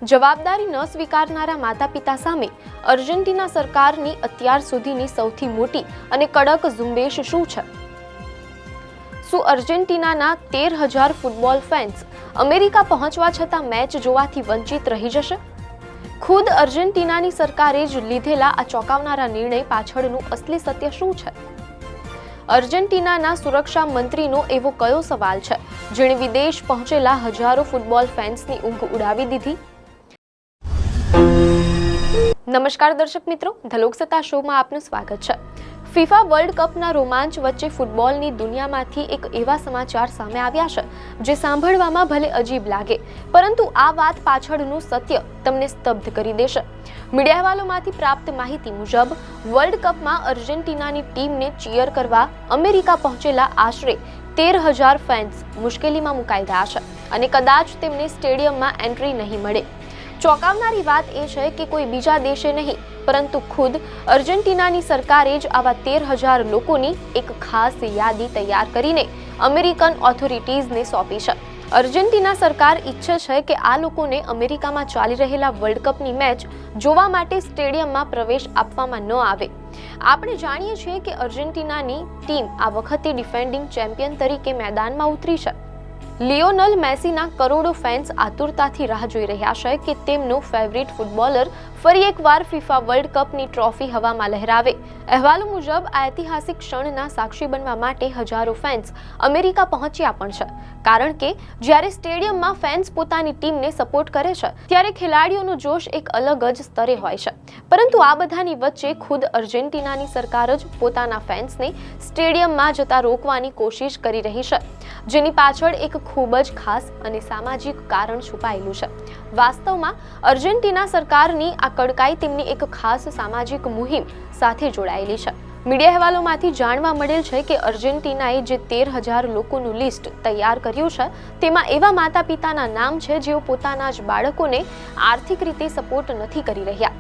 જવાબદારી ન સ્વીકારનારા માતા પિતા સામે અર્જેન્ટિના સરકારની અત્યાર સુધીની સૌથી મોટી અને કડક ઝુંબેશ શું છે? શું અર્જેન્ટિનાના 13,000 ફૂટબોલ ફેન્સ અમેરિકા પહોંચવા છતાં મેચ જોવાથી વંચિત રહી જશે? ખુદ અર્જેન્ટિનાની સરકારે જ લીધેલા આ ચોંકાવનારા નિર્ણય પાછળનું અસલી સત્ય શું છે? અર્જેન્ટિનાના સુરક્ષા મંત્રીનો એવો કયો સવાલ છે જેણે વિદેશ પહોંચેલા હજારો ફૂટબોલ ફેન્સની ઊંઘ ઉડાવી દીધી? નમસ્કાર દર્શક મિત્રો, ધ લોકસત્તા શોમાં આપનું સ્વાગત છે. ફિફા વર્લ્ડ કપના રોમાંચ વચ્ચે ફૂટબોલની દુનિયામાંથી એક એવા સમાચાર સામે આવ્યા છે જે સાંભળવામાં ભલે અજીબ લાગે, પરંતુ આ વાત પાછળનું સત્ય તમને સ્તબ્ધ કરી દેશે. મીડિયા અહેવાલોમાંથી પ્રાપ્ત માહિતી મુજબ વર્લ્ડ કપમાં અર્જેન્ટિનાની ટીમને ચીયર કરવા અમેરિકા પહોંચેલા આશરે 13,000 ફેન્સ મુશ્કેલીમાં મુકાઈ ગયા છે અને કદાચ તેમને સ્ટેડિયમમાં એન્ટ્રી નહીં મળે. ચોંકાવનારી વાત એ છે કે કોઈ બીજા દેશે નહીં, પરંતુ ખુદ અર્જેન્ટિનાની સરકારે જ આવા 13,000 લોકોની એક ખાસ યાદી તૈયાર કરીને અમેરિકન ઓથોરિટીઝને સોંપી છે. અર્જેન્ટિના સરકાર ઈચ્છે છે કે આ લોકોને અમેરિકામાં ચાલી રહેલા વર્લ્ડ કપની મેચ જોવા માટે સ્ટેડિયમમાં પ્રવેશ આપવામાં ન આવે. આપણે જાણીએ છીએ કે અર્જેન્ટિનાની ટીમ આ વખતે ડિફેન્ડિંગ ચેમ્પિયન તરીકે મેદાનમાં ઉતરી છે. લિયોનલ મેસીના કરોડો ફેન્સ આતુરતાથી રાહ જોઈ રહ્યા છે કે તેમનો ફેવરિટ ફૂટબોલર ફરી એકવાર ફિફા વર્લ્ડ કપની ટ્રોફી હવામાં લહેરાવે. અહેવાલો મુજબ આ ઐતિહાસિક ક્ષણના સાક્ષી બનવા માટે હજારો ફેન્સ અમેરિકા પહોંચ્યા પણ છે, કારણ કે જ્યારે સ્ટેડિયમમાં ફેન્સ પોતાની ટીમને સપોર્ટ કરે છે ત્યારે ખેલાડીઓનો જોશ એક અલગ જ સ્તરે હોય છે. પરંતુ આ બધાની વચ્ચે ખુદ અર્જેન્ટિનાની સરકાર જ પોતાના ફેન્સને સ્ટેડિયમમાં જતા રોકવાની કોશિશ કરી રહી છે, જેની પાછળ એક ખૂબ જ ખાસ અને સામાજિક કારણ છુપાયેલું છે. વાસ્તવમાં અર્જેન્ટિના સરકારની આ કડકાઈ તેમની એક ખાસ સામાજિક મુહિમ સાથે જોડાયેલી છે. મીડિયા અહેવાલોમાંથી જાણવા મળેલ છે કે અર્જેન્ટિનાએ જે 13,000 લોકોનું લિસ્ટ તૈયાર કર્યું છે તેમાં એવા માતા પિતાના નામ છે જેઓ પોતાના જ બાળકોને આર્થિક રીતે સપોર્ટ નથી કરી રહ્યા,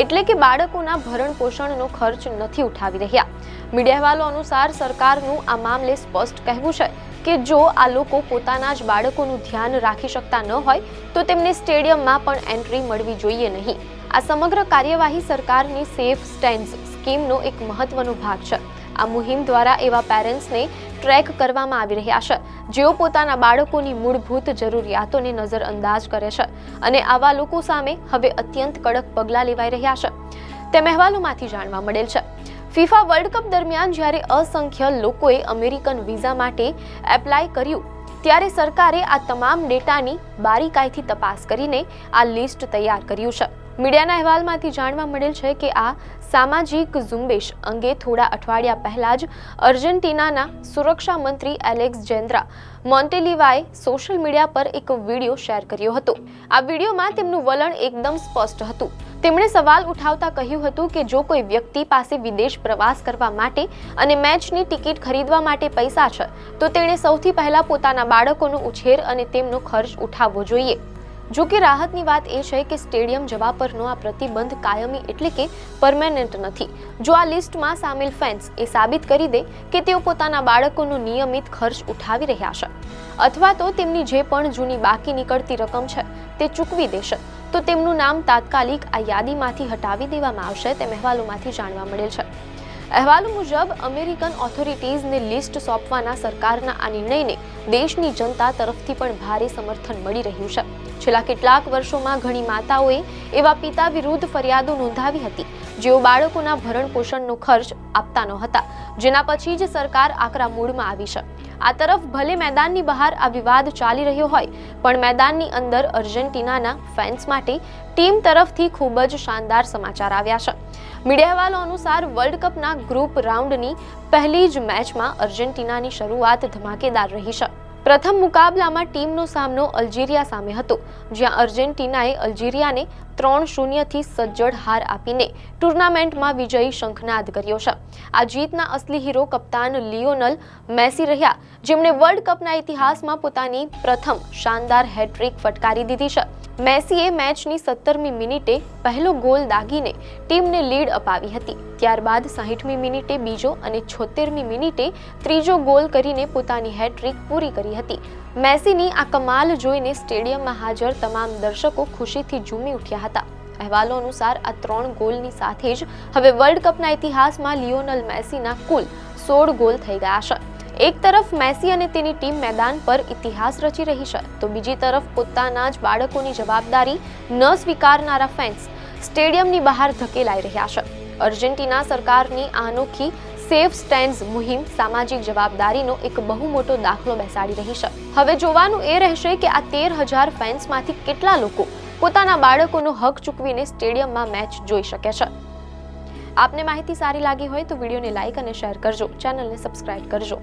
એટલે કે બાળકોના ભરણ પોષણનો ખર્ચ નથી ઉઠાવી રહ્યા. મીડિયા અહેવાલો અનુસાર સરકારનું આ મામલે સ્પષ્ટ કહેવું છે કે જો આ લોકો પોતાના જ બાળકોનું ધ્યાન રાખી શકતા ન હોય તો તેમને સ્ટેડિયમમાં પણ એન્ટ્રી મળવી જોઈએ નહીં. આ સમગ્ર કાર્યવાહી સરકારની સેફ સ્ટેન્ડ્સ સ્કીમનો એક મહત્વનો ભાગ છે. આ મુહિમ દ્વારા એવા પેરેન્ટ્સને ટ્રેક કરવામાં આવી રહ્યા છે જેઓ પોતાના બાળકોની મૂળભૂત જરૂરિયાતોને નજરઅંદાજ કરે છે, અને આવા લોકો સામે હવે અત્યંત કડક પગલાં લેવાઈ રહ્યા છે તેમ અહેવાલોમાંથી જાણવા મળેલ છે. ફિફા વર્લ્ડ કપ દરમિયાન જ્યારે અસંખ્ય લોકોએ અમેરિકન વિઝા માટે એપ્લાય કર્યું ત્યારે સરકારે આ તમામ ડેટાની બારીકાઈથી તપાસ કરીને આ લિસ્ટ તૈયાર કર્યું છે. મીડિયાના અહેવાલમાંથી જાણવા મળેલ છે કે આ સામાજિક ઝુંબેશ અંગે થોડા અઠવાડિયા પહેલા જ અર્જેન્ટિનાના સુરક્ષા મંત્રી એલેક્સ જેન્દ્રા મોન્ટેલિવાએ સોશિયલ મીડિયા પર એક વિડીયો શેર કર્યો હતો. આ વિડીયોમાં તેમનું વલણ એકદમ સ્પષ્ટ હતું. તેમણે સવાલ ઉઠાવતા કહ્યું હતું કે જો કોઈ વ્યક્તિ પાસે વિદેશ પ્રવાસ કરવા માટે અને મેચની ટિકિટ ખરીદવા માટે પૈસા છે તો તેણે સૌથી પહેલા પોતાના બાળકોનો ઉછેર અને તેમનો ખર્ચ ઉઠાવવો જોઈએ. જો કે રાહતની વાત એ છે કે સ્ટેડિયમ જવા પરનો આ પ્રતિબંધ કાયમી એટલે કે પરમેનન્ટ નથી. જો આ લિસ્ટમાં સામેલ ફેન્સ એ સાબિત કરી દે કે તેઓ પોતાના બાળકોનો નિયમિત ખર્ચ ઉઠાવી રહ્યા છે અથવા તો તેમની જે પણ જૂની બાકી નીકળતી રકમ છે તે ચૂકવી દેશે તો તેમનું નામ તાત્કાલિક આ યાદીમાંથી હટાવી દેવામાં આવશે તેમ અહેવાલોમાંથી જાણવા મળેલ છે. અહેવાલો મુજબ અમેરિકન ઓથોરિટીઝને લિસ્ટ સોંપવાના સરકારના આ નિર્ણયને દેશની જનતા તરફથી પણ ભારે સમર્થન મળી રહ્યું છે. છેલ્લા કેટલાક વર્ષોમાં ઘણી માતાઓએ એવા પિતા વિરુદ્ધ ફરિયાદો નોંધાવી હતી જેઓ બાળકોના ભરણ પોષણનો ખર્ચ આપતા નહોતા, જેના પછી જ સરકાર આકરા મૂડમાં આવી છે. આ તરફ ભલે મેદાનની બહાર આ વિવાદ ચાલી રહ્યો હોય, પણ મેદાનની અંદર અર્જેન્ટિનાના ફેન્સ માટે ટીમ તરફથી ખૂબ જ શાનદાર સમાચાર આવ્યા છે. મીડિયા અહેવાલો અનુસાર વર્લ્ડ કપના ગ્રુપ રાઉન્ડની પહેલી જ મેચમાં અર્જેન્ટિનાની શરૂઆત ધમાકેદાર રહી છે. પ્રથમ મુકાબલામાં ટીમનો સામનો અલ્જીરિયા સામે હતો, જ્યાં અર્જેન્ટિનાએ અલ્જીરિયાને 3-0 સજ્જડ હાર આપીને ટુર્નામેન્ટમાં વિજયી શંખનાદ કર્યો છે. આ જીતના અસલી હીરો કપ્તાન લિયોનલ મેસી રહ્યા, જેમણે વર્લ્ડ કપના ઇતિહાસમાં પોતાની પ્રથમ શાનદાર હેટ્રિક ફટકારી દીધી છે. મેસીએ મેચની 17મી મિનિટે પહેલો ગોલ દાગીને ટીમને લીડ અપાવી હતી. ત્યારબાદ 60મી મિનિટે બીજો અને 76મી મિનિટે ત્રીજો ગોલ કરીને પોતાની હેટ્રિક પૂરી કરી હતી. મેસીની આ કમાલ જોઈને સ્ટેડિયમમાં હાજર તમામ દર્શકો ખુશીથી ઝૂમી ઉઠ્યા હતા. અહેવાલો અનુસાર આ 3 ગોલની સાથે જ હવે વર્લ્ડ કપના ઇતિહાસમાં લિયોનલ મેસીના કુલ 16 ગોલ થઈ ગયા છે. એક તરફ મેસી અને તેની ટીમ મેદાન પર ઇતિહાસ રચી રહી છે, તો બીજી તરફ પોતાના જ બાળકોની જવાબદારી ન સ્વીકારનારા ફેન્સ સ્ટેડિયમની બહાર ધકેલાઈ રહ્યા છે. અર્જેન્ટિના સરકારની આ અનોખી સેફ સ્ટેન્ડ્સ મુહિમ સામાજિક જવાબદારીનો એક બહુ મોટો દાખલો બેસાડી રહી છે. હવે જોવાનું એ રહેશે કે આ 13,000 ફેન્સમાંથી કેટલા લોકો પોતાના બાળકોનો હક ચૂકવીને સ્ટેડિયમમાં મેચ જોઈ શકે છે. આપને માહિતી સારી લાગી હોય તો વિડીયોને લાઇક અને શેર કરજો, ચેનલને સબસ્ક્રાઇબ કરજો.